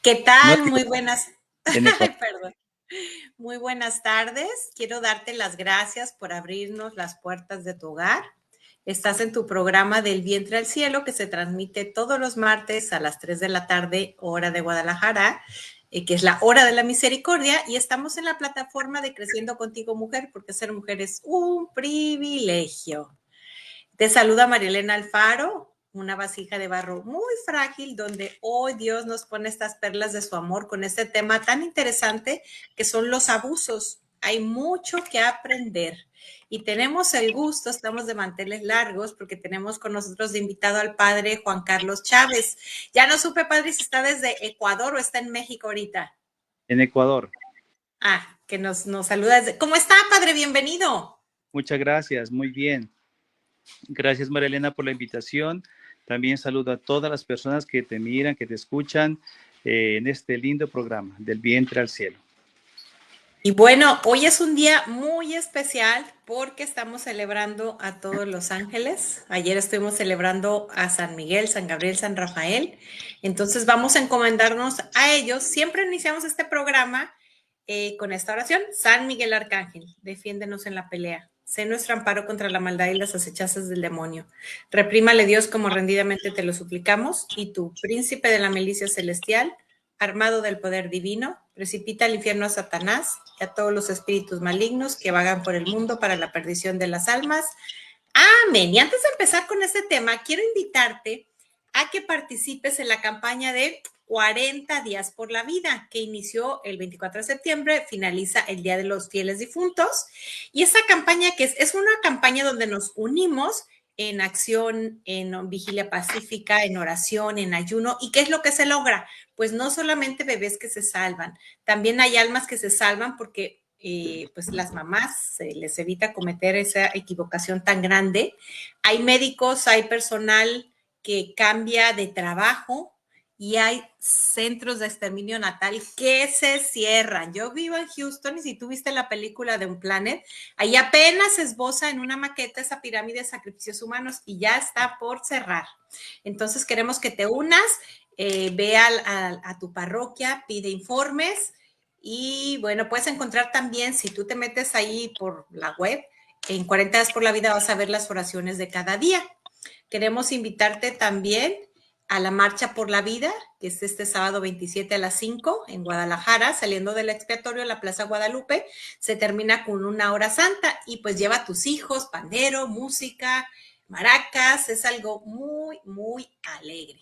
¿Qué No tal? Muy buenas, en Ecuador. ay, perdón. Muy buenas tardes. Quiero darte las gracias por abrirnos las puertas de tu hogar. Estás en tu programa Del Vientre al Cielo, que se transmite todos los martes a las 3 de la tarde, hora de Guadalajara, que es la hora de la misericordia, y estamos en la plataforma de Creciendo Contigo Mujer, porque ser mujer es un privilegio. Te saluda Marielena Alfaro, una vasija de barro muy frágil, donde hoy Dios nos pone estas perlas de su amor con este tema tan interesante que son los abusos. Hay mucho que aprender y tenemos el gusto, estamos de manteles largos porque tenemos con nosotros de invitado al padre Juan Carlos Chávez. Ya no supe, padre, si está desde Ecuador o está en México ahorita. En Ecuador. Que nos saluda. ¿Cómo está, padre? Bienvenido. Muchas gracias, muy bien. Gracias, María Elena, por la invitación. También saludo a todas las personas que te miran, que te escuchan en este lindo programa, Del Vientre al Cielo. Y bueno, hoy es un día muy especial porque estamos celebrando a todos los ángeles. Ayer estuvimos celebrando a San Miguel, San Gabriel, San Rafael. Entonces vamos a encomendarnos a ellos. Siempre iniciamos este programa con esta oración. San Miguel Arcángel, defiéndenos en la pelea. Sé nuestro amparo contra la maldad y las acechanzas del demonio. Reprímale Dios como rendidamente te lo suplicamos. Y tú, príncipe de la milicia celestial, armado del poder divino, precipita al infierno a Satanás y a todos los espíritus malignos que vagan por el mundo para la perdición de las almas. Amén. Y antes de empezar con este tema, quiero invitarte a que participes en la campaña de 40 días por la vida, que inició el 24 de septiembre, finaliza el Día de los Fieles Difuntos. Y esa campaña que es una campaña donde nos unimos en acción, en vigilia pacífica, en oración, en ayuno. ¿Y qué es lo que se logra? Pues no solamente bebés que se salvan, también hay almas que se salvan porque pues las mamás se les evita cometer esa equivocación tan grande. Hay médicos, hay personal que cambia de trabajo y hay centros de exterminio natal que se cierran. Yo vivo en Houston y si tú viste la película de Un Planet, ahí apenas se esboza en una maqueta esa pirámide de sacrificios humanos y ya está por cerrar. Entonces queremos que te unas, ve a tu parroquia, pide informes y bueno, puedes encontrar también, si tú te metes ahí por la web, en 40 días por la vida vas a ver las oraciones de cada día. Queremos invitarte también a la Marcha por la Vida, que es este sábado 27 a las 5 en Guadalajara, saliendo del expiatorio a la Plaza Guadalupe, se termina con una hora santa y pues lleva a tus hijos, pandero, música, maracas, es algo muy, muy alegre.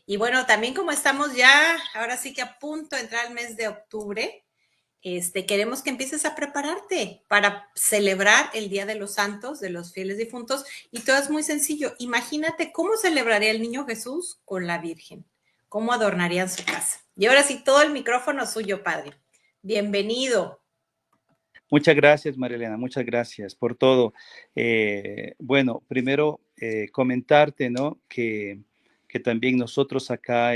Y bueno, también como estamos ya, ahora sí que a punto de entrar al mes de octubre, queremos que empieces a prepararte para celebrar el Día de los Santos, de los fieles difuntos, y todo es muy sencillo. Imagínate cómo celebraría el niño Jesús con la Virgen, cómo adornarían su casa. Y ahora sí, todo el micrófono suyo, padre. Bienvenido. Muchas gracias, María Elena, muchas gracias por todo. Bueno, primero comentarte, ¿no? Que también nosotros acá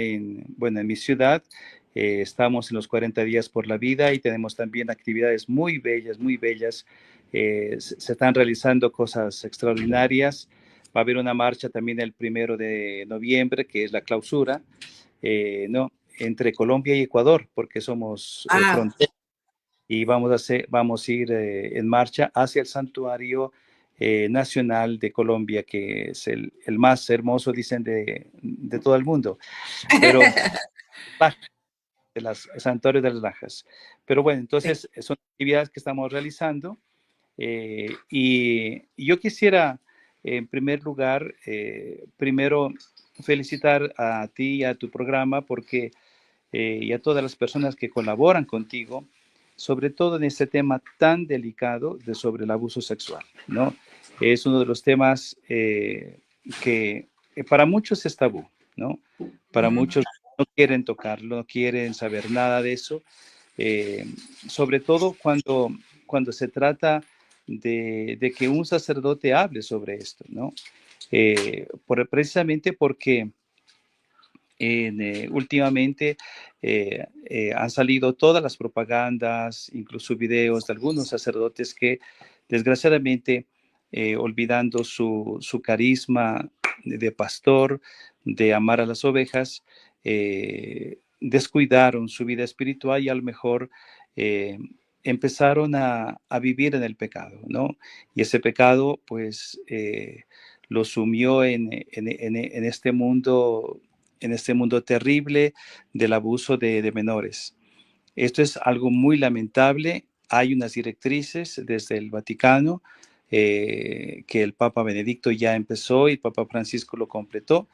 bueno, en mi ciudad estamos en los 40 días por la vida y tenemos también actividades muy bellas, muy bellas. Se están realizando cosas extraordinarias. Va a haber una marcha también el 1 de noviembre, que es la clausura, ¿no? Entre Colombia y Ecuador, porque somos frontera y vamos a ir en marcha hacia el Santuario Nacional de Colombia, que es el más hermoso, dicen, de todo el mundo, pero de las Santuario de las Lajas. Pero bueno, Sí. entonces son actividades que estamos realizando y yo quisiera, en primer lugar, primero felicitar a ti y a tu programa porque y a todas las personas que colaboran contigo, sobre todo en este tema tan delicado sobre el abuso sexual, ¿no? Es uno de los temas que para muchos es tabú, ¿no? Para muchos no quieren tocarlo, no quieren saber nada de eso, eh, sobre todo cuando se trata de que un sacerdote hable sobre esto, ¿no? Precisamente porque últimamente han salido todas las propagandas, incluso videos de algunos sacerdotes que desgraciadamente, olvidando su carisma de pastor, de amar a las ovejas, descuidaron su vida espiritual y a lo mejor eh, empezaron a vivir en el pecado, ¿no? Y ese pecado, pues, lo sumió en este mundo terrible del abuso de menores. Esto es algo muy lamentable. Hay unas directrices desde el Vaticano que el Papa Benedicto ya empezó y el Papa Francisco lo completó.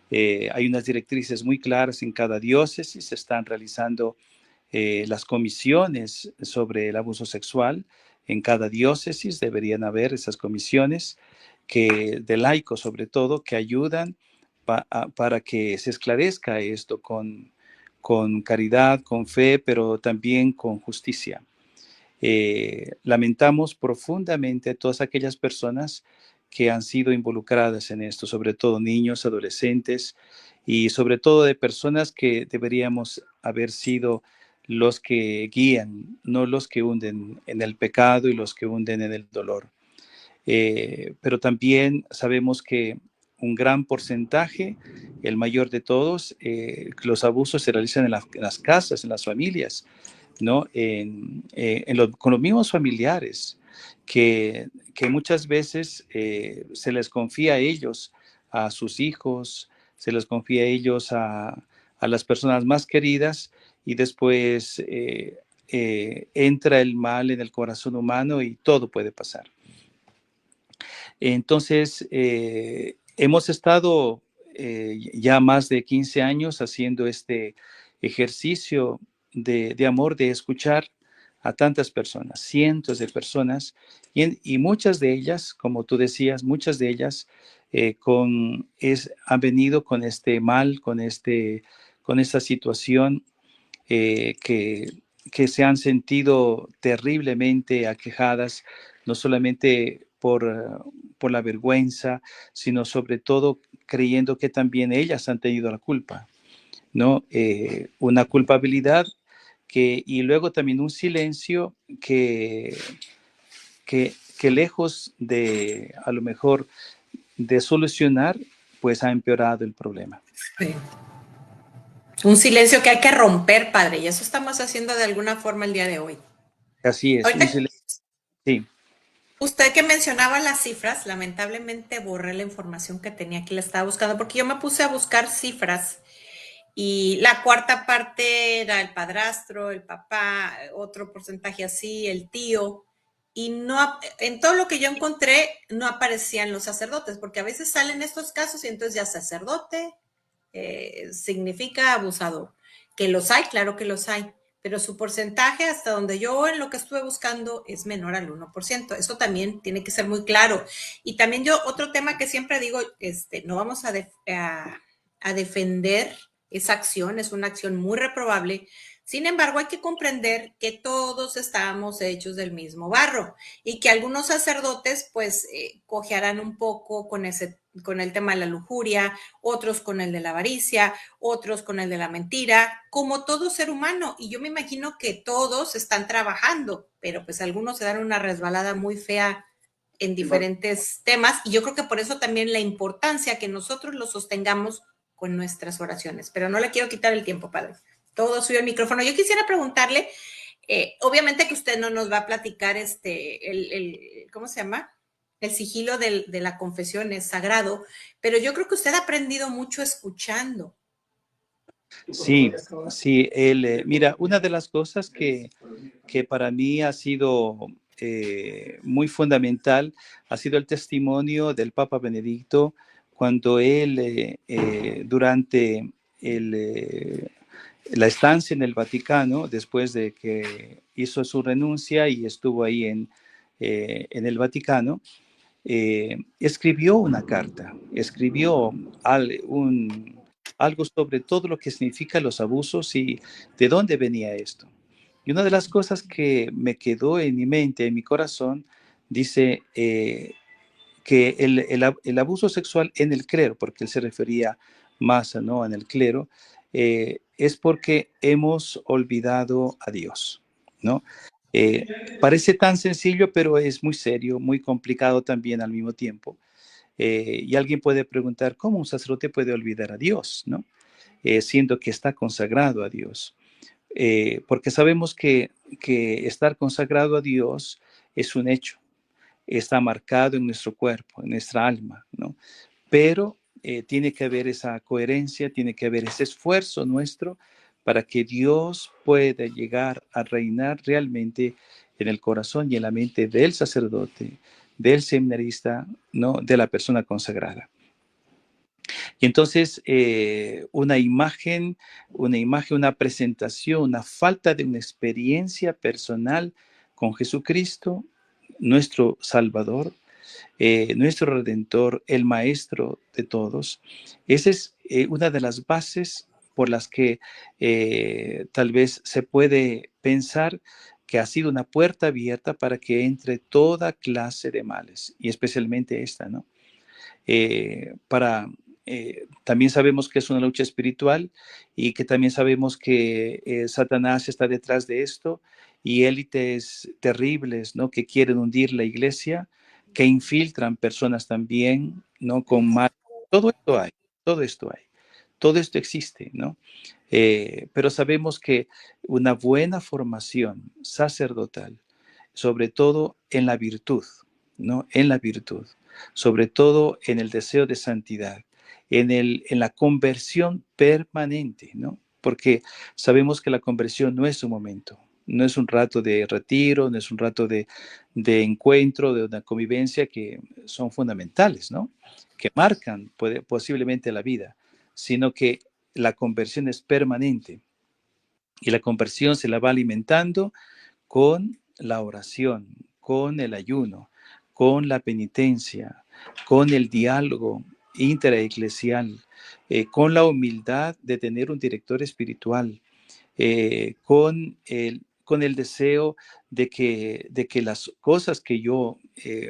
Hay unas directrices muy claras en cada diócesis. Se están realizando las comisiones sobre el abuso sexual. En cada diócesis deberían haber esas comisiones de laicos sobre todo que ayudan para que se esclarezca esto con caridad, con fe, pero también con justicia. Lamentamos profundamente a todas aquellas personas que han sido involucradas en esto, sobre todo niños, adolescentes y sobre todo de personas que deberíamos haber sido los que guían, no los que hunden en el pecado y los que hunden en el dolor. Pero también sabemos que un gran porcentaje, el mayor de todos, los abusos se realizan en las casas, en las familias, ¿no? Con los mismos familiares, que muchas veces se les confía a ellos, a sus hijos, se les confía a ellos a las personas más queridas y después entra el mal en el corazón humano y todo puede pasar. Entonces, hemos estado ya más de 15 años haciendo este ejercicio de amor, de escuchar a tantas personas, cientos de personas, y muchas de ellas, como tú decías, muchas de ellas han venido con este mal, con esta situación que se han sentido terriblemente aquejadas, no solamente por la vergüenza, sino sobre todo creyendo que también ellas han tenido la culpa, ¿no? Una culpabilidad y luego también un silencio que lejos de, a lo mejor, de solucionar, pues ha empeorado el problema. Sí. Un silencio que hay que romper, padre, y eso estamos haciendo de alguna forma el día de hoy. Así es, Ahorita, un silencio. Sí. usted que mencionaba las cifras, lamentablemente borré la información que tenía aquí, la estaba buscando, porque yo me puse a buscar cifras y la cuarta parte era el padrastro, el papá, otro porcentaje así, el tío, y no, en todo lo que yo encontré no aparecían los sacerdotes, porque a veces salen estos casos y entonces ya sacerdote significa abusador. Que los hay, claro que los hay, pero su porcentaje, hasta donde yo en lo que estuve buscando, es menor al 1%. Eso también tiene que ser muy claro. Y también yo, otro tema que siempre digo, no vamos a defender esa acción, es una acción muy reprobable. Sin embargo, hay que comprender que todos estamos hechos del mismo barro y que algunos sacerdotes pues cojearán un poco con el tema de la lujuria, otros con el de la avaricia, otros con el de la mentira, como todo ser humano. Y yo me imagino que todos están trabajando, pero pues algunos se dan una resbalada muy fea en diferentes temas. Y yo creo que por eso también la importancia que nosotros lo sostengamos con nuestras oraciones. Pero no le quiero quitar el tiempo, padre. Todo suyo el micrófono. Yo quisiera preguntarle, obviamente que usted no nos va a platicar ¿cómo se llama? El sigilo de la confesión es sagrado, pero yo creo que usted ha aprendido mucho escuchando. Sí, sí. Mira, una de las cosas que para mí ha sido muy fundamental ha sido el testimonio del Papa Benedicto cuando él, durante la estancia en el Vaticano, después de que hizo su renuncia y estuvo ahí en el Vaticano, escribió una carta, escribió algo sobre todo lo que significan los abusos y de dónde venía esto. Y una de las cosas que me quedó en mi mente, en mi corazón, dice que el abuso sexual en el clero, porque él se refería más, ¿no?, en el clero, es porque hemos olvidado a Dios, ¿no? Parece tan sencillo, pero es muy serio, muy complicado también al mismo tiempo. Y alguien puede preguntar, ¿cómo un sacerdote puede olvidar a Dios, no? siendo que está consagrado a Dios. Porque sabemos que estar consagrado a Dios es un hecho, está marcado en nuestro cuerpo, en nuestra alma, ¿no? Pero tiene que haber esa coherencia, tiene que haber ese esfuerzo nuestro para que Dios pueda llegar a reinar realmente en el corazón y en la mente del sacerdote, del seminarista, ¿no? De la persona consagrada. Y entonces una presentación, una falta de una experiencia personal con Jesucristo, nuestro Salvador, nuestro Redentor, el Maestro de todos. Esa es una de las bases por las que tal vez se puede pensar que ha sido una puerta abierta para que entre toda clase de males, y especialmente esta, ¿no? También sabemos que es una lucha espiritual y que también sabemos que Satanás está detrás de esto y élites terribles, ¿no? Que quieren hundir la iglesia, que infiltran personas también, ¿no? Con mal. Todo esto hay, todo esto hay, todo esto existe, ¿no? Pero sabemos que una buena formación sacerdotal, sobre todo en la virtud, ¿no? En la virtud, sobre todo en el deseo de santidad, en la conversión permanente, ¿no? Porque sabemos que la conversión no es un momento, no es un rato de retiro, no es un rato de encuentro, de una convivencia que son fundamentales, ¿no? Que marcan posiblemente la vida, sino que la conversión es permanente y la conversión se la va alimentando con la oración, con el ayuno, con la penitencia, con el diálogo intraeclesial, con la humildad de tener un director espiritual, con el deseo de que las cosas que yo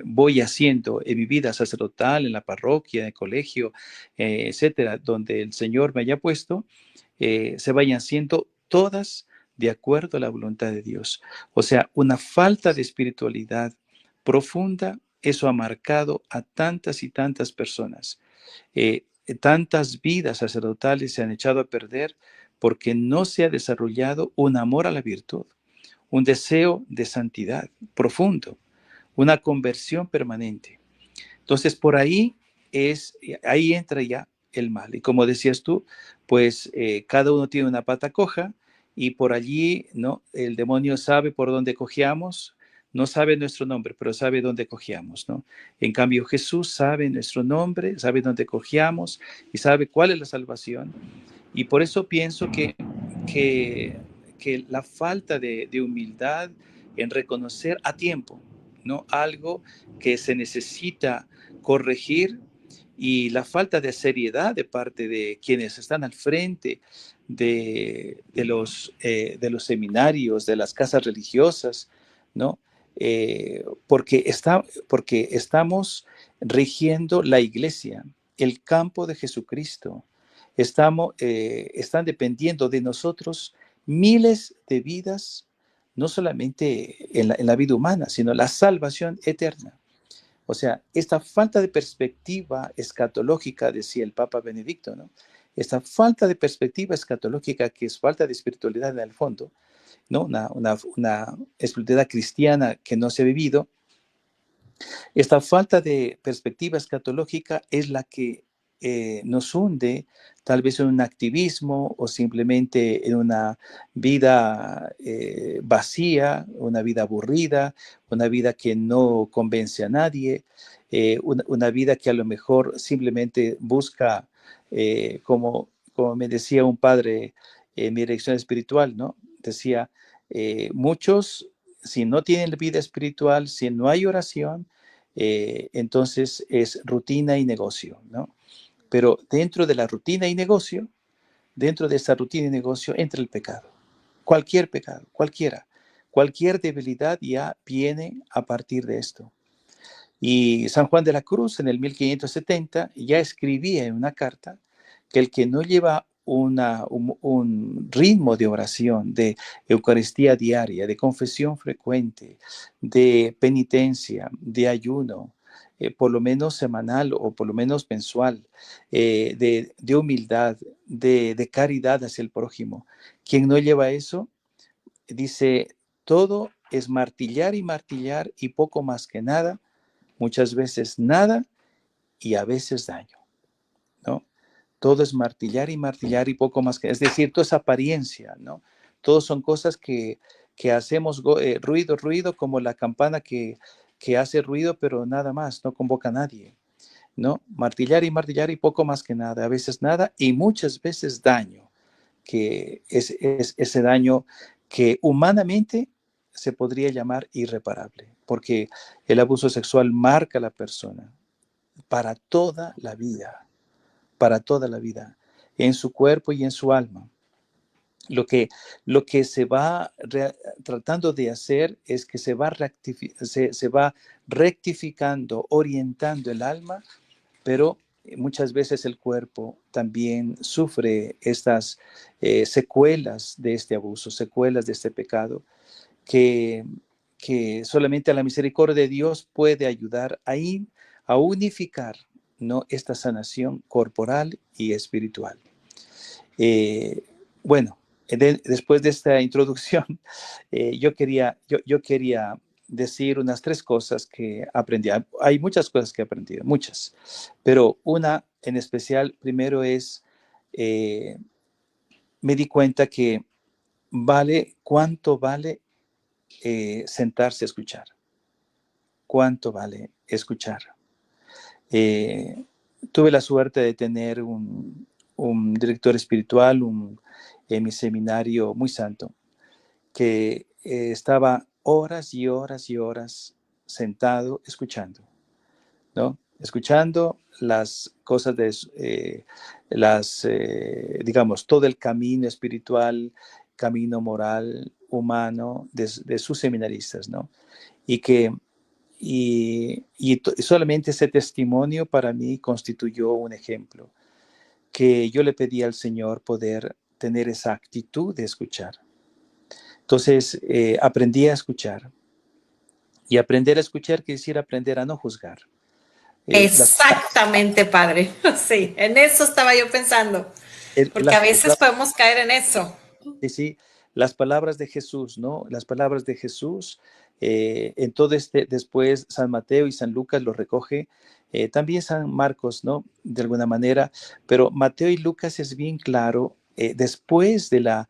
voy haciendo en mi vida sacerdotal, en la parroquia, en el colegio, etcétera, donde el Señor me haya puesto, se vayan haciendo todas de acuerdo a la voluntad de Dios. O sea, una falta de espiritualidad profunda, eso ha marcado a tantas y tantas personas. Tantas vidas sacerdotales se han echado a perder porque no se ha desarrollado un amor a la virtud, un deseo de santidad profundo, una conversión permanente. Entonces, por ahí entra ya el mal. Y como decías tú, pues cada uno tiene una pata coja y por allí, ¿no? El demonio sabe por dónde cojeamos, no sabe nuestro nombre, pero sabe dónde cojeamos, ¿no? En cambio, Jesús sabe nuestro nombre, sabe dónde cojeamos y sabe cuál es la salvación. Y por eso pienso que, que la falta de humildad en reconocer a tiempo, ¿no? Algo que se necesita corregir y la falta de seriedad de parte de quienes están al frente de los seminarios, de las casas religiosas, ¿no? Porque estamos rigiendo la iglesia, el campo de Jesucristo. Están dependiendo de nosotros miles de vidas, no solamente en la vida humana, sino la salvación eterna. O sea, esta falta de perspectiva escatológica, decía el Papa Benedicto, ¿no? Esta falta de perspectiva escatológica, que es falta de espiritualidad en el fondo, ¿no? Una espiritualidad cristiana que no se ha vivido. Esta falta de perspectiva escatológica es la que nos hunde tal vez en un activismo o simplemente en una vida vacía, una vida aburrida, una vida que no convence a nadie, una vida que a lo mejor simplemente busca, como me decía un padre en mi dirección espiritual, ¿no? Decía, muchos, si no tienen vida espiritual, si no hay oración, entonces es rutina y negocio, ¿no? Pero dentro de la rutina y negocio, dentro de esa rutina y negocio entra el pecado. Cualquier pecado, cualquiera. Cualquier debilidad ya viene a partir de esto. Y San Juan de la Cruz en el 1570 ya escribía en una carta que el que no lleva un ritmo de oración, de Eucaristía diaria, de confesión frecuente, de penitencia, de ayuno, por lo menos semanal o por lo menos mensual, de humildad, de caridad hacia el prójimo. Quien no lleva eso, dice, todo es martillar y poco más que nada, muchas veces nada y a veces daño, ¿no? Todo es martillar y poco más que, es decir, todo es apariencia, ¿no? Todos son cosas que hacemos ruido, como la campana que hace ruido, pero nada más, no convoca a nadie, ¿no? Martillar y poco más que nada, a veces nada y muchas veces daño, que es ese daño que humanamente se podría llamar irreparable, porque el abuso sexual marca a la persona para toda la vida, para toda la vida, en su cuerpo y en su alma. Lo que se va tratando de hacer es que se va rectificando, orientando el alma, pero muchas veces el cuerpo también sufre estas secuelas de este abuso, secuelas de este pecado, que, que solamente a la misericordia de Dios puede ayudar a unificar, ¿no?, esta sanación corporal y espiritual. Eh, bueno, después de esta introducción, yo quería decir unas 3 cosas que aprendí. Hay muchas cosas que he aprendido, muchas, pero una en especial, primero es, eh, me di cuenta que cuánto vale sentarse a escuchar, cuánto vale escuchar. Eh, Tuve la suerte de tener un director espiritual en mi seminario muy santo, que estaba horas y horas y horas sentado escuchando, ¿no? Escuchando las cosas digamos, todo el camino espiritual, camino moral, humano de sus seminaristas, ¿no? Y que solamente ese testimonio para mí constituyó un ejemplo, que yo le pedí al Señor poder tener esa actitud de escuchar. Entonces, aprendí a escuchar. Y aprender a escuchar quiere decir aprender a no juzgar. Las, Exactamente, padre. Sí, en eso estaba yo pensando, porque a las, veces podemos caer en eso. sí, sí, las palabras de Jesús, ¿no? Las palabras de Jesús, en todo después San Mateo y San Lucas lo recoge, también San Marcos, ¿no? De alguna manera, pero Mateo y Lucas es bien claro, después del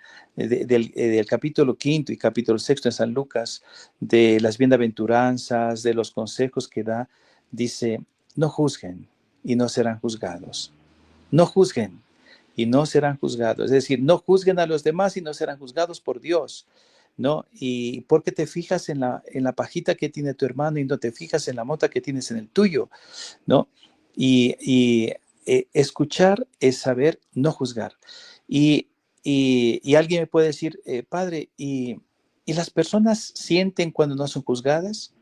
capítulo 5 y capítulo 6 de San Lucas, de las bienaventuranzas, de los consejos que da, dice, no juzguen y no serán juzgados. No juzguen y no serán juzgados. Es decir, no juzguen a los demás y no serán juzgados por Dios, ¿no? Y porque te fijas en la pajita que tiene tu hermano y no te fijas en la mota que tienes en el tuyo, ¿no? Escuchar es saber no juzgar. Y, y alguien me puede decir, padre, ¿y las personas sienten cuando no son juzgadas?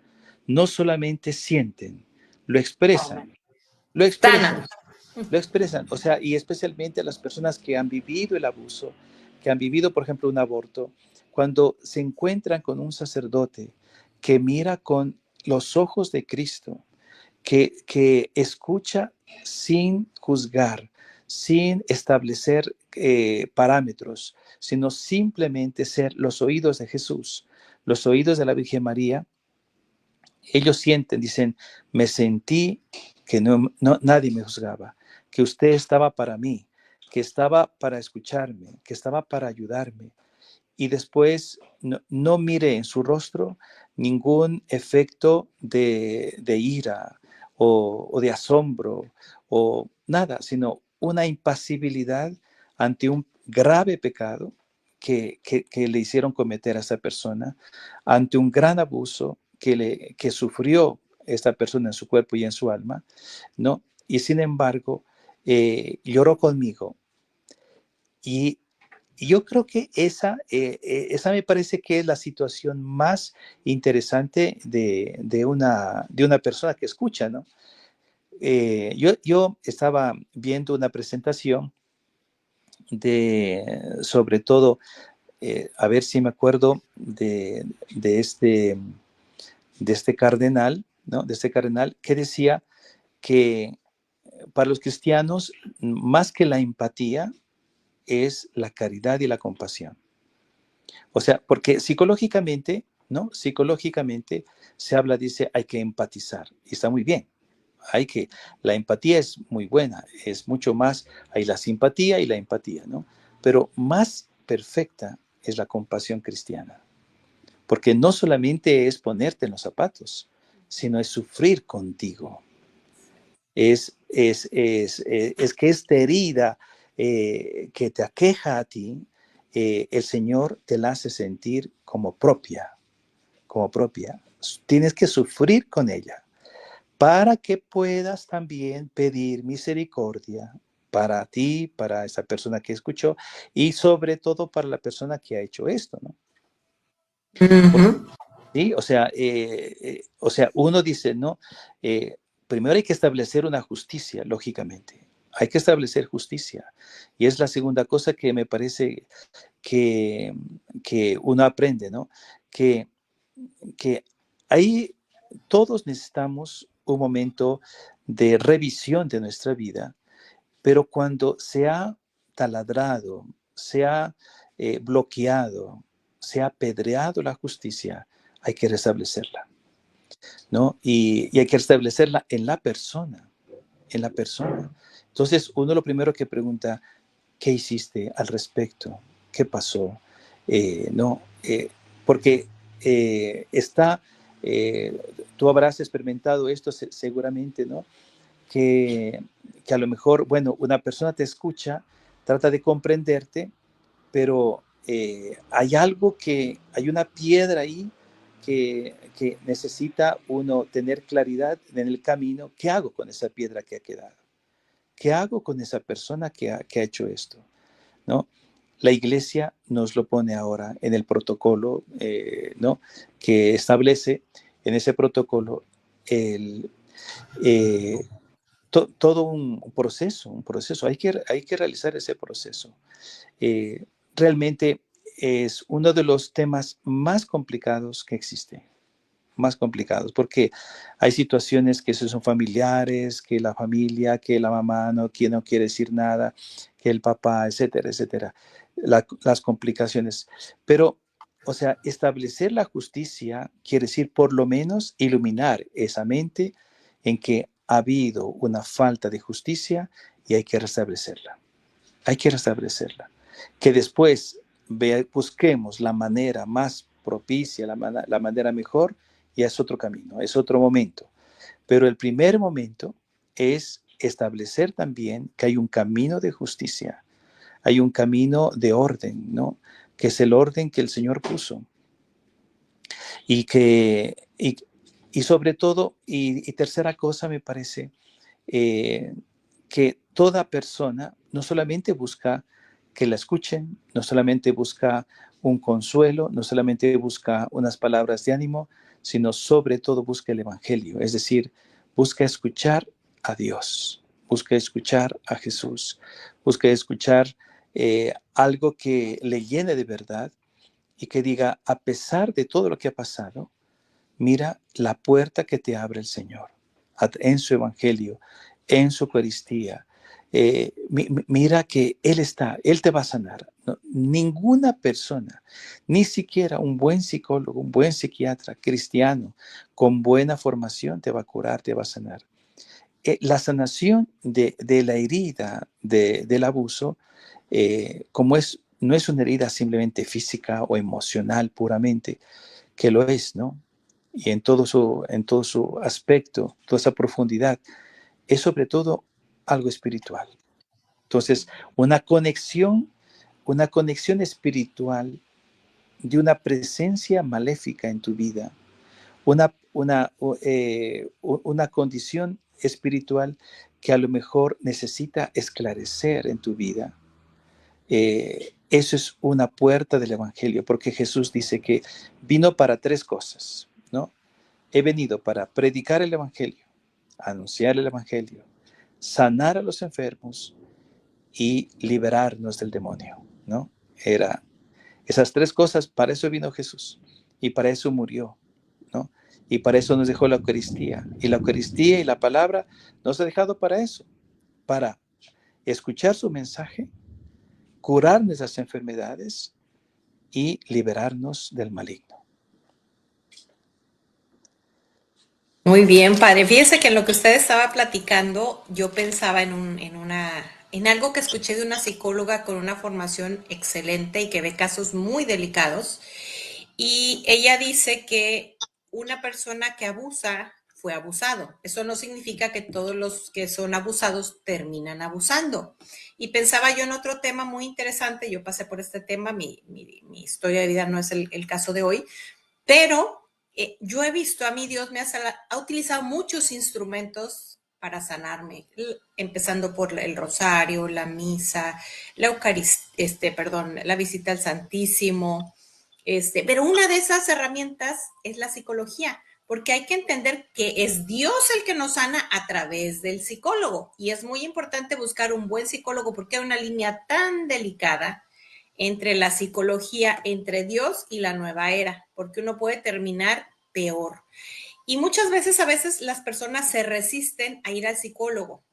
No solamente sienten, lo expresan, lo expresan. Sana. Lo expresan, o sea, y especialmente las personas que han vivido el abuso, que han vivido, por ejemplo, un aborto, cuando se encuentran con un sacerdote que mira con los ojos de Cristo, que escucha sin juzgar, sin establecer parámetros, sino simplemente ser los oídos de Jesús, los oídos de la Virgen María. Ellos sienten, dicen, me sentí que nadie me juzgaba, que usted estaba para mí, que estaba para escucharme, que estaba para ayudarme. Y después no mire en su rostro ningún efecto de ira o de asombro o nada, sino una impasibilidad ante un grave pecado que le hicieron cometer a esa persona, ante un gran abuso que sufrió esta persona en su cuerpo y en su alma, ¿no? Y sin embargo, lloró conmigo. Y yo creo que esa me parece que es la situación más interesante de una persona que escucha, ¿no? Yo estaba viendo una presentación sobre todo, a ver si me acuerdo de este cardenal, ¿no? De este cardenal, que decía que para los cristianos, más que la empatía, es la caridad y la compasión. O sea, porque psicológicamente, ¿no? Psicológicamente se habla, dice, hay que empatizar. Y está muy bien. La empatía es muy buena, es mucho más, hay la simpatía y la empatía, ¿no? Pero más perfecta es la compasión cristiana. Porque no solamente es ponerte en los zapatos, sino es sufrir contigo. Es que esta herida que te aqueja a ti, el Señor te la hace sentir como propia, como propia. Tienes que sufrir con ella para que puedas también pedir misericordia para ti, para esa persona que escuchó y sobre todo para la persona que ha hecho esto, ¿no? Ujú. Sí, o sea, uno dice, no, primero hay que establecer una justicia, lógicamente. Hay que establecer justicia. Y es la segunda cosa que me parece que, que uno aprende, ¿no? Que, que ahí todos necesitamos un momento de revisión de nuestra vida, pero cuando se ha taladrado, se ha bloqueado, se ha apedreado la justicia, hay que restablecerla, ¿no? Y hay que restablecerla en la persona, en la persona. Entonces, uno lo primero que pregunta, ¿qué hiciste al respecto? ¿Qué pasó? ¿No? Porque está, tú habrás experimentado esto seguramente, ¿no? Que, que a lo mejor, bueno, una persona te escucha, trata de comprenderte, pero hay algo hay una piedra ahí que necesita uno tener claridad en el camino. ¿Qué hago con esa piedra que ha quedado? ¿Qué hago con esa persona que ha hecho esto? ¿No? La iglesia nos lo pone ahora en el protocolo, ¿no? Que establece en ese protocolo el, eh, todo un proceso. Hay que realizar ese proceso. Eh, Realmente es uno de los temas más complicados que existe, más complicados, porque hay situaciones que son familiares, que la familia, que la mamá que no quiere decir nada, que el papá, etcétera, etcétera, las complicaciones. Pero, o sea, establecer la justicia quiere decir por lo menos iluminar esa mente en que ha habido una falta de justicia y hay que restablecerla. Hay que restablecerla. Que después busquemos la manera más propicia, la manera mejor, y es otro camino, es otro momento. Pero el primer momento es establecer también que hay un camino de justicia, hay un camino de orden, ¿no? Que es el orden que el Señor puso. Y y sobre todo, y tercera cosa me parece, eh, que toda persona no solamente busca que la escuchen, no solamente busca un consuelo, no solamente busca unas palabras de ánimo, sino sobre todo busca el Evangelio, es decir, busca escuchar a Dios, busca escuchar a Jesús, busca escuchar algo que le llene de verdad y que diga, a pesar de todo lo que ha pasado, mira la puerta que te abre el Señor en su Evangelio, en su Eucaristía. Mira que Él está, Él te va a sanar. No, ninguna persona, ni siquiera un buen psicólogo, un buen psiquiatra cristiano con buena formación te va a curar, te va a sanar. La sanación de la herida del abuso, no es una herida simplemente física o emocional puramente, que lo es, ¿no? Y en todo su aspecto, toda esa profundidad, es sobre todo algo espiritual. Entonces, una conexión espiritual de una presencia maléfica en tu vida, una condición espiritual que a lo mejor necesita esclarecer en tu vida. Eso es una puerta del Evangelio, porque Jesús dice que vino para tres cosas, ¿no? He venido para predicar el Evangelio, anunciar el Evangelio, sanar a los enfermos y liberarnos del demonio, ¿no? Era esas tres cosas, para eso vino Jesús y para eso murió, ¿no? Y para eso nos dejó la Eucaristía. Y la Eucaristía y la palabra nos ha dejado para eso, para escuchar su mensaje, curar nuestras enfermedades y liberarnos del maligno. Muy bien, padre. Fíjese que en lo que usted estaba platicando, yo pensaba en algo que escuché de una psicóloga con una formación excelente y que ve casos muy delicados. Y ella dice que una persona que abusa fue abusado. Eso no significa que todos los que son abusados terminan abusando. Y pensaba yo en otro tema muy interesante. Yo pasé por este tema, mi historia de vida no es el caso de hoy, pero yo he visto a mí, Dios ha utilizado muchos instrumentos para sanarme, empezando por el rosario, la misa, la Eucaristía, perdón, la visita al Santísimo, pero una de esas herramientas es la psicología, porque hay que entender que es Dios el que nos sana a través del psicólogo, y es muy importante buscar un buen psicólogo porque hay una línea tan delicada entre la psicología, entre Dios y la nueva era, porque uno puede terminar peor. Y muchas veces, a veces las personas se resisten a ir al psicólogo,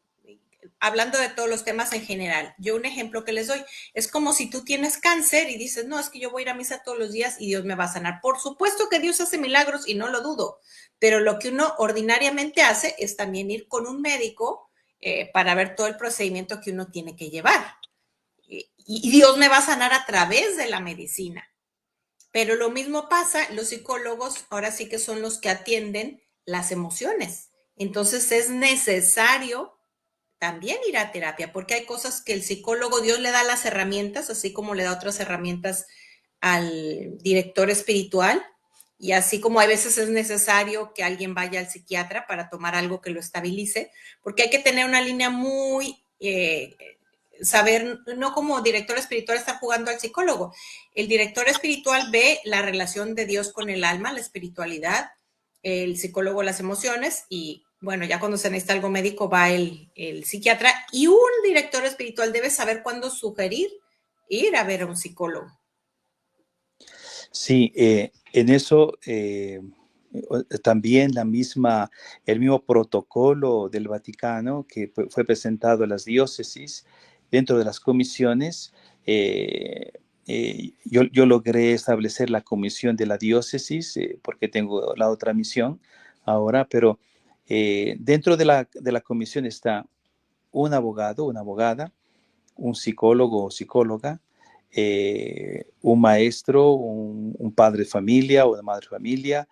hablando de todos los temas en general. Yo un ejemplo que les doy, es como si tú tienes cáncer y dices, no, es que yo voy a ir a misa todos los días y Dios me va a sanar. Por supuesto que Dios hace milagros y no lo dudo, pero lo que uno ordinariamente hace es también ir con un médico para ver todo el procedimiento que uno tiene que llevar. Y Dios me va a sanar a través de la medicina. Pero lo mismo pasa, los psicólogos ahora sí que son los que atienden las emociones. Entonces es necesario también ir a terapia, porque hay cosas que el psicólogo, Dios le da las herramientas, así como le da otras herramientas al director espiritual, y así como a veces es necesario que alguien vaya al psiquiatra para tomar algo que lo estabilice, porque hay que tener una línea muy saber, no como director espiritual estar jugando al psicólogo. El director espiritual ve la relación de Dios con el alma, la espiritualidad, el psicólogo las emociones y bueno, ya cuando se necesita algo médico va el psiquiatra y un director espiritual debe saber cuándo sugerir ir a ver a un psicólogo. Sí, en eso también el mismo protocolo del Vaticano que fue presentado a las diócesis dentro de las comisiones. Yo logré establecer la comisión de la diócesis porque tengo la otra misión ahora, pero dentro de la comisión está un abogado, una abogada, un psicólogo o psicóloga, un maestro, un padre de familia o una madre de familia,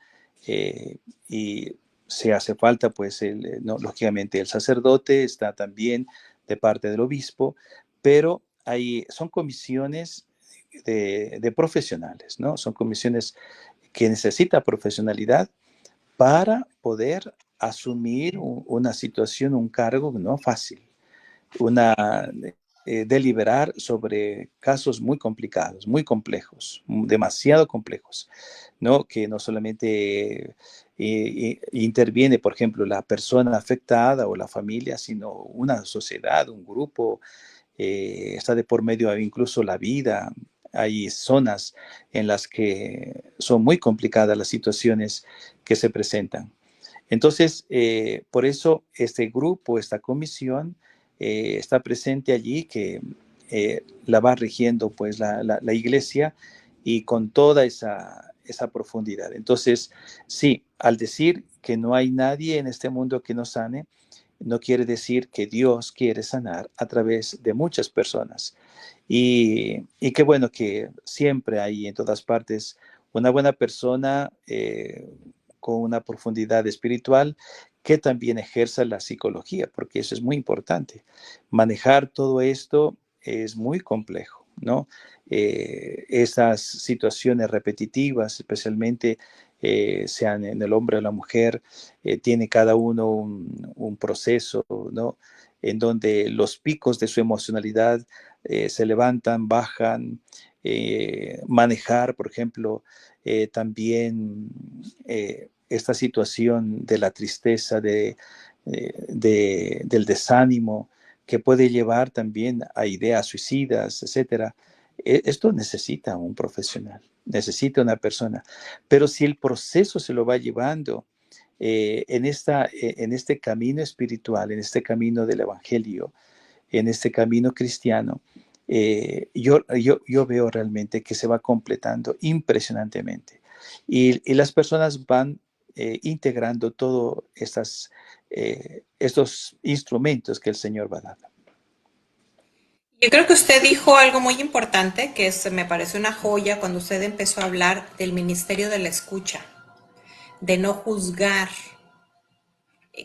y si hace falta, pues no, lógicamente el sacerdote está también de parte del obispo, pero son comisiones de profesionales, ¿no? Son comisiones que necesitan profesionalidad para poder asumir una situación, un cargo no fácil, una deliberar sobre casos muy complicados, muy complejos, demasiado complejos, ¿no? Que no solamente interviene, por ejemplo, la persona afectada o la familia, sino una sociedad, un grupo, está de por medio incluso la vida. Hay zonas en las que son muy complicadas las situaciones que se presentan. Entonces, por eso este grupo, esta comisión, está presente allí, que la va rigiendo pues la iglesia y con toda esa profundidad. Entonces, sí, al decir que no hay nadie en este mundo que nos sane, no quiere decir que Dios quiere sanar a través de muchas personas. Y qué bueno que siempre hay en todas partes una buena persona con una profundidad espiritual que también ejerza la psicología, porque eso es muy importante. Manejar todo esto es muy complejo, ¿no? Esas situaciones repetitivas, especialmente sean en el hombre o la mujer, tiene cada uno un proceso, ¿no? En donde los picos de su emocionalidad se levantan, bajan, manejar, por ejemplo, también esta situación de la tristeza, del desánimo, que puede llevar también a ideas suicidas, etcétera. Esto necesita un profesional, necesita una persona. Pero si el proceso se lo va llevando en este camino espiritual, en este camino del Evangelio, en este camino cristiano, yo veo realmente que se va completando impresionantemente. Y las personas van integrando todos estos instrumentos que el Señor va dando. Yo creo que usted dijo algo muy importante, me parece una joya cuando usted empezó a hablar del ministerio de la escucha, de no juzgar.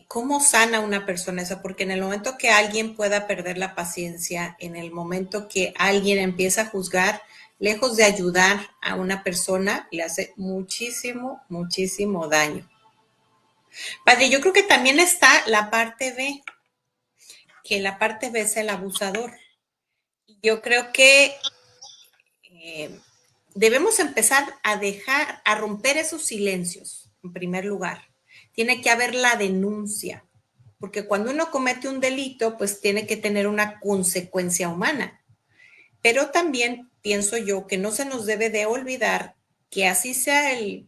¿Cómo sana una persona eso? Porque en el momento que alguien pueda perder la paciencia, en el momento que alguien empieza a juzgar, lejos de ayudar a una persona, le hace muchísimo, muchísimo daño. Padre, yo creo que también está la parte B, que la parte B es el abusador. Yo creo que eh, debemos empezar a romper esos silencios, en primer lugar. Tiene que haber la denuncia, porque cuando uno comete un delito, pues tiene que tener una consecuencia humana. Pero también pienso yo que no se nos debe de olvidar que así sea el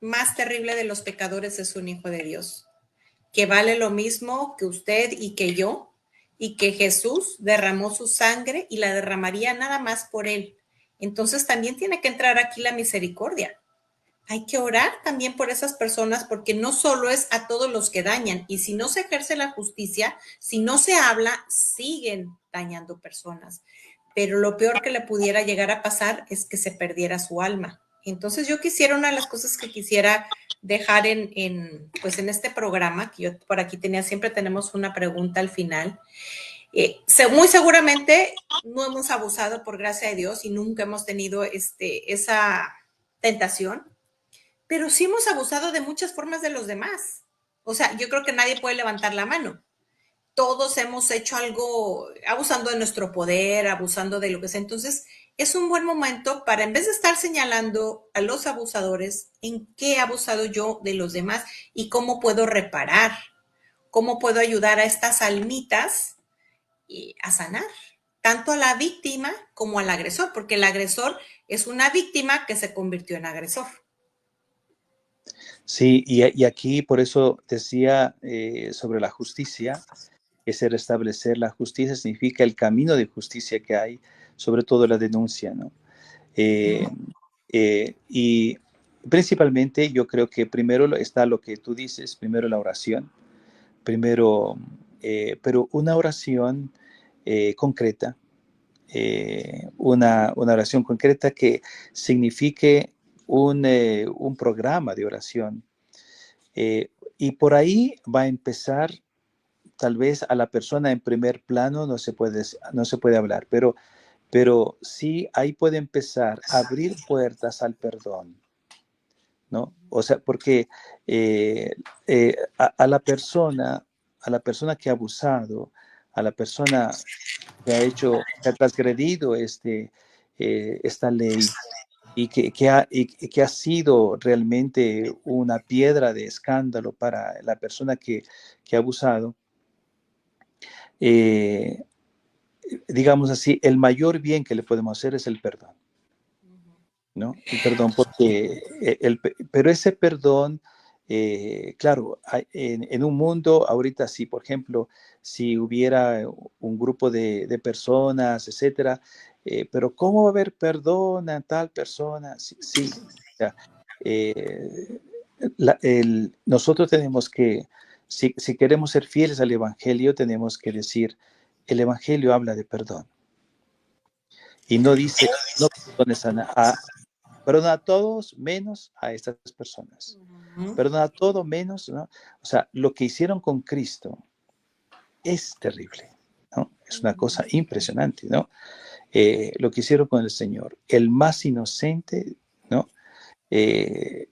más terrible de los pecadores, es un hijo de Dios, que vale lo mismo que usted y que yo, y que Jesús derramó su sangre y la derramaría nada más por él. Entonces también tiene que entrar aquí la misericordia. Hay que orar también por esas personas porque no solo es a todos los que dañan, y si no se ejerce la justicia, si no se habla, siguen dañando personas. Pero lo peor que le pudiera llegar a pasar es que se perdiera su alma. Entonces yo quisiera, una de las cosas que quisiera dejar pues en este programa, que yo por aquí tenía, siempre tenemos una pregunta al final. Muy seguramente no hemos abusado por gracia de Dios y nunca hemos tenido esa tentación, pero sí hemos abusado de muchas formas de los demás. O sea, yo creo que nadie puede levantar la mano. Todos hemos hecho algo abusando de nuestro poder, abusando de lo que sea. Entonces, es un buen momento para, en vez de estar señalando a los abusadores, en qué he abusado yo de los demás y cómo puedo reparar, cómo puedo ayudar a estas almitas a sanar, tanto a la víctima como al agresor, porque el agresor es una víctima que se convirtió en agresor. Sí, y aquí por eso decía sobre la justicia, ese restablecer la justicia significa el camino de justicia que hay, sobre todo la denuncia, ¿no? Eh, y principalmente yo creo que primero está lo que tú dices, primero la oración, primero, pero una oración concreta, una oración concreta que signifique un programa de oración. Y por ahí va a empezar, tal vez a la persona en primer plano no se puede hablar, pero sí ahí puede empezar a abrir puertas al perdón, ¿no? O sea, porque a la persona que ha abusado, a la persona que ha transgredido esta ley y que ha sido realmente una piedra de escándalo para la persona que ha abusado, eh, digamos así, el mayor bien que le podemos hacer es el perdón, ¿no? El perdón, porque pero ese perdón, claro, en un mundo, ahorita sí, por ejemplo, si hubiera un grupo de personas, etcétera, pero ¿cómo va a haber perdón a tal persona? Sí, sí, o sea, eh, nosotros tenemos que, si queremos ser fieles al Evangelio, tenemos que decir, el Evangelio habla de perdón y no dice, no perdones perdona a todos menos a estas personas. Perdona a todo menos, ¿no? O sea, lo que hicieron con Cristo es terrible, ¿no? Es una cosa impresionante, ¿no? Lo que hicieron con el Señor. El más inocente, ¿no? El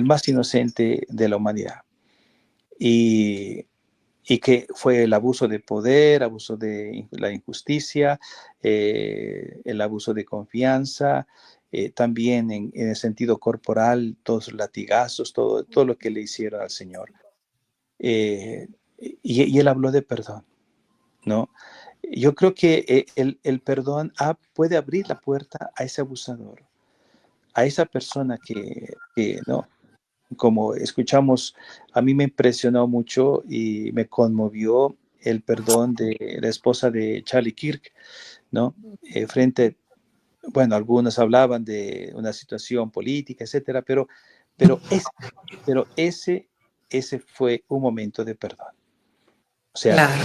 más inocente de la humanidad. Y, y que fue el abuso de poder, abuso de la injusticia, el abuso de confianza, también en el sentido corporal, todos los latigazos, todo lo que le hicieron al Señor. Eh, y él habló de perdón, ¿no? Yo creo que el perdón puede abrir la puerta a ese abusador, a esa persona ¿no? como escuchamos, a mí me impresionó mucho y me conmovió el perdón de la esposa de Charlie Kirk, ¿no? Frente, bueno, algunos hablaban de una situación política, etcétera, pero, ese, pero ese fue un momento de perdón. O sea, Claro.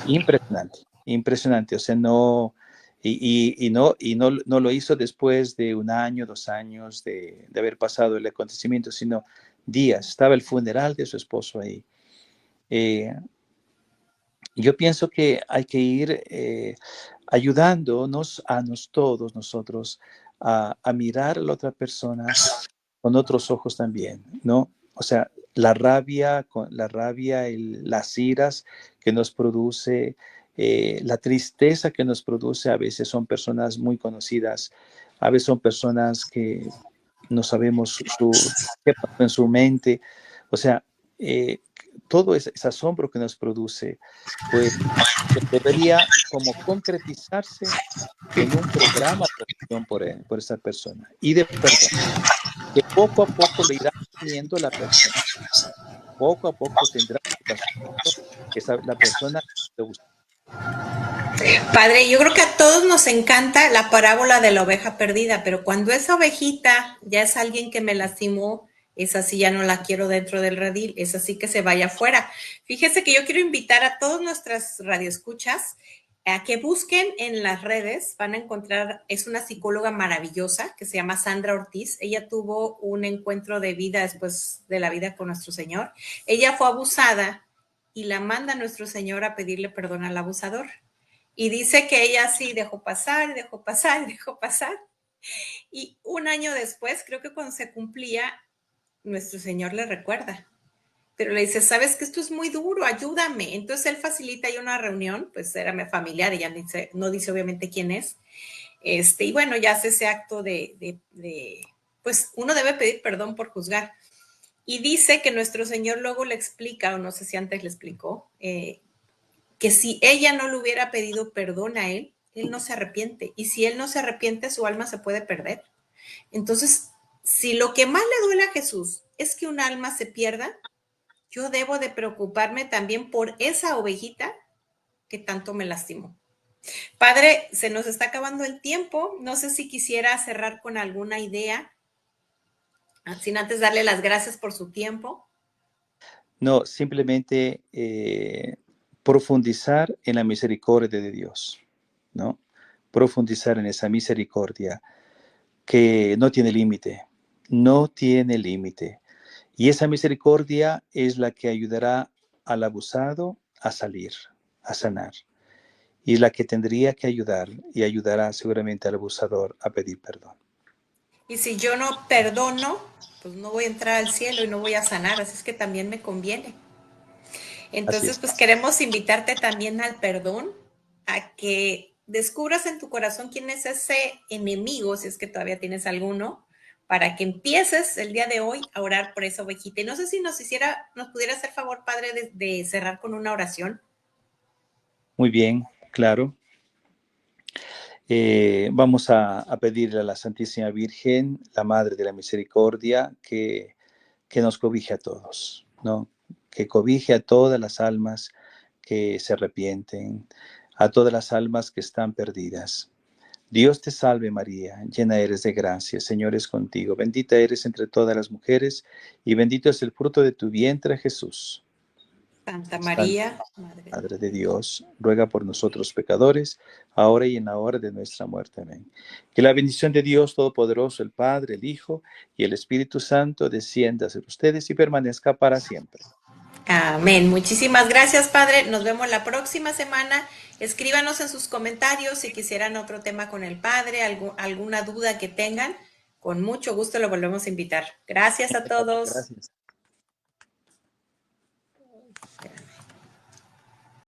impresionante, impresionante. O sea, no, no lo hizo después de un año, 2 años de haber pasado el acontecimiento, sino días. Estaba el funeral de su esposo ahí. Eh, yo pienso que hay que ir ayudándonos todos nosotros a mirar a la otra persona con otros ojos también, ¿no? O sea, las iras que nos produce, la tristeza que nos produce, a veces son personas muy conocidas, a veces son personas que no sabemos qué pasó en su mente, o sea, eh, todo ese asombro que nos produce, pues debería como concretizarse en un programa de acción por esa persona y de perdón, que poco a poco le irá teniendo la persona, poco a poco tendrá la persona le gusta. Padre, yo creo que a todos nos encanta la parábola de la oveja perdida, pero cuando esa ovejita ya es alguien que me lastimó, es así, ya no la quiero dentro del redil, es así que se vaya afuera. Fíjese que yo quiero invitar a todas nuestras radioescuchas a que busquen en las redes, van a encontrar, es una psicóloga maravillosa que se llama Sandra Ortiz, ella tuvo un encuentro de vida después de la vida con nuestro Señor, ella fue abusada y la manda a nuestro Señor a pedirle perdón al abusador. Y dice que ella sí dejó pasar, dejó pasar, dejó pasar. Y un año después, creo que cuando se cumplía, nuestro Señor le recuerda. Pero le dice, sabes que esto es muy duro, ayúdame. Entonces él facilita ahí una reunión, pues era mi familiar, ella no dice obviamente quién es. Y bueno, ya hace ese acto pues uno debe pedir perdón por juzgar. Y dice que nuestro Señor luego le explica, o no sé si antes le explicó, que si ella no le hubiera pedido perdón a él, él no se arrepiente. Y si él no se arrepiente, su alma se puede perder. Entonces, si lo que más le duele a Jesús es que un alma se pierda, yo debo de preocuparme también por esa ovejita que tanto me lastimó. Padre, se nos está acabando el tiempo. No sé si quisiera cerrar con alguna idea, sin antes darle las gracias por su tiempo. No, simplemente profundizar en la misericordia de Dios, ¿no? Profundizar en esa misericordia que no tiene límite, no tiene límite. Y esa misericordia es la que ayudará al abusado a salir, a sanar. Y es la que tendría que ayudar y ayudará seguramente al abusador a pedir perdón. Y si yo no perdono, pues no voy a entrar al cielo y no voy a sanar. Así es que también me conviene. Así Entonces, es. pues queremos invitarte también al perdón, a que descubras en tu corazón quién es ese enemigo, si es que todavía tienes alguno, para que empieces el día de hoy a orar por esa ovejita. Y no sé si nos pudiera hacer favor, Padre, de cerrar con una oración. Muy bien, claro. Vamos a pedirle a la Santísima Virgen, la Madre de la Misericordia, que nos cobije a todos, ¿no? Que cobije a todas las almas que se arrepienten, a todas las almas que están perdidas. Dios te salve María, llena eres de gracia, Señor es contigo, bendita eres entre todas las mujeres y bendito es el fruto de tu vientre Jesús. Santa Santa María, Madre de Madre de Dios. Dios, ruega por nosotros pecadores, ahora y en la hora de nuestra muerte. Amén. Que la bendición de Dios Todopoderoso, el Padre, el Hijo y el Espíritu Santo descienda sobre ustedes y permanezca para siempre. Amén. Muchísimas gracias, Padre. Nos vemos la próxima semana. Escríbanos en sus comentarios si quisieran otro tema con el Padre, alguna duda que tengan. Con mucho gusto lo volvemos a invitar. Gracias a todos. Gracias.